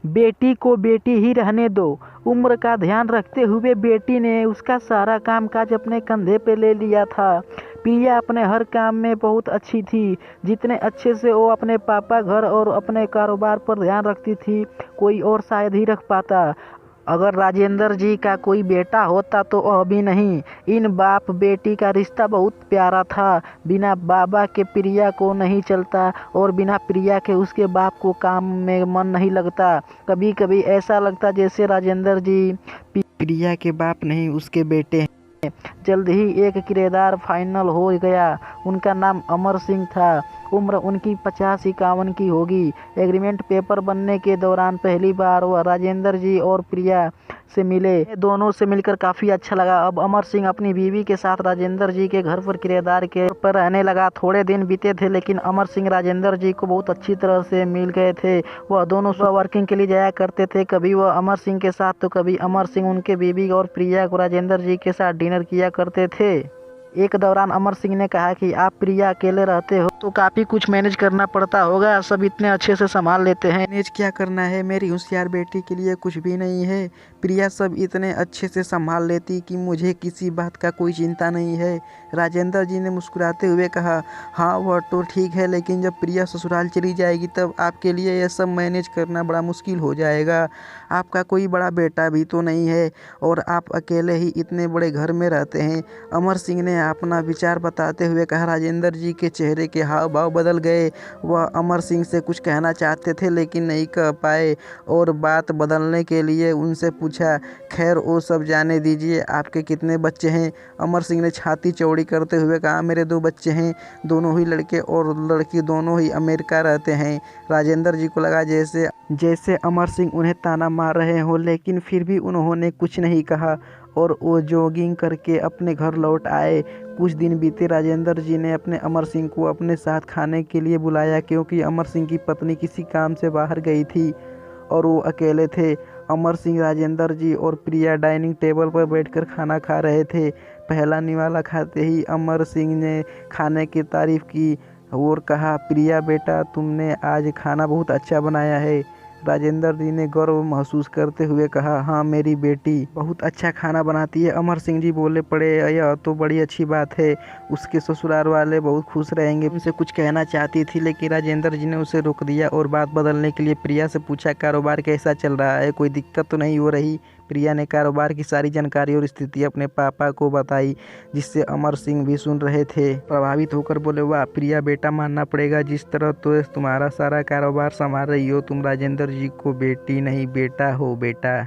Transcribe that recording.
बेटी को बेटी ही रहने दो। उम्र का ध्यान रखते हुए बेटी ने उसका सारा काम काज अपने कंधे पे ले लिया था। प्रिया अपने हर काम में बहुत अच्छी थी। जितने अच्छे से वो अपने पापा, घर और अपने कारोबार पर ध्यान रखती थी, कोई और शायद ही रख पाता। अगर राजेंद्र जी का कोई बेटा होता तो अभी नहीं। इन बाप बेटी का रिश्ता बहुत प्यारा था। बिना बाबा के प्रिया को नहीं चलता और बिना प्रिया के उसके बाप को काम में मन नहीं लगता। कभी कभी ऐसा लगता जैसे राजेंद्र जी प्रिया के बाप नहीं, उसके बेटे हैं। जल्द ही एक किरदार फाइनल हो गया। उनका नाम अमर सिंह था। उम्र उनकी 50-51 की होगी। एग्रीमेंट पेपर बनने के दौरान पहली बार वह राजेंद्र जी और प्रिया से मिले। दोनों से मिलकर काफ़ी अच्छा लगा। अब अमर सिंह अपनी बीवी के साथ राजेंद्र जी के घर पर किराएदार के पर रहने लगा। थोड़े दिन बीते थे लेकिन अमर सिंह राजेंद्र जी को बहुत अच्छी तरह से मिल गए थे। वह दोनों वर्किंग के लिए जाया करते थे। कभी वह अमर सिंह के साथ तो कभी अमर सिंह उनके बीवी और प्रिया को राजेंद्र जी के साथ डिनर किया करते थे। एक दौरान अमर सिंह ने कहा कि आप प्रिया अकेले रहते हो तो काफ़ी कुछ मैनेज करना पड़ता होगा, सब इतने अच्छे से संभाल लेते हैं। मैनेज क्या करना है, मेरी होशियार बेटी के लिए कुछ भी नहीं है। प्रिया सब इतने अच्छे से संभाल लेती कि मुझे किसी बात का कोई चिंता नहीं है। राजेंद्र जी ने मुस्कुराते हुए कहा, हाँ वह तो ठीक है, लेकिन जब प्रिया ससुराल चली जाएगी तब आपके लिए यह सब मैनेज करना बड़ा मुश्किल हो जाएगा। आपका कोई बड़ा बेटा भी तो नहीं है और आप अकेले ही इतने बड़े घर में रहते हैं। अमर सिंह ने अपना विचार बताते हुए कहा। राजेंद्र जी के चेहरे के हाव भाव बदल गए। वह अमर सिंह से कुछ कहना चाहते थे लेकिन नहीं कह पाए और बात बदलने के लिए उनसे पूछा, खैर वो सब जाने दीजिए, आपके कितने बच्चे हैं? अमर सिंह ने छाती चौड़ी करते हुए कहा, मेरे 2 बच्चे हैं, दोनों ही लड़के और लड़की, दोनों ही अमेरिका रहते हैं। राजेंद्र जी को लगा जैसे जैसे अमर सिंह उन्हें ताना मार रहे हो, लेकिन फिर भी उन्होंने कुछ नहीं कहा और वो जॉगिंग करके अपने घर लौट आए। कुछ दिन बीते। राजेंद्र जी ने अपने अमर सिंह को अपने साथ खाने के लिए बुलाया क्योंकि अमर सिंह की पत्नी किसी काम से बाहर गई थी और वो अकेले थे। अमर सिंह, राजेंद्र जी और प्रिया डाइनिंग टेबल पर बैठकर खाना खा रहे थे। पहला निवाला खाते ही अमर सिंह ने खाने की तारीफ की और कहा, प्रिया बेटा तुमने आज खाना बहुत अच्छा बनाया है। राजेंद्र जी ने गर्व महसूस करते हुए कहा, हाँ मेरी बेटी बहुत अच्छा खाना बनाती है। अमर सिंह जी बोले पड़े, यह तो बड़ी अच्छी बात है, उसके ससुराल वाले बहुत खुश रहेंगे। उनसे कुछ कहना चाहती थी लेकिन राजेंद्र जी ने उसे रोक दिया और बात बदलने के लिए प्रिया से पूछा, कारोबार कैसा चल रहा है, कोई दिक्कत तो नहीं हो रही? प्रिया ने कारोबार की सारी जानकारी और स्थिति अपने पापा को बताई, जिससे अमर सिंह भी सुन रहे थे। प्रभावित होकर बोले, वाह प्रिया बेटा, मानना पड़ेगा, जिस तरह तो तुम्हारा सारा कारोबार संभाल रही हो तुम, राजेंद्र जी को बेटी नहीं बेटा हो बेटा।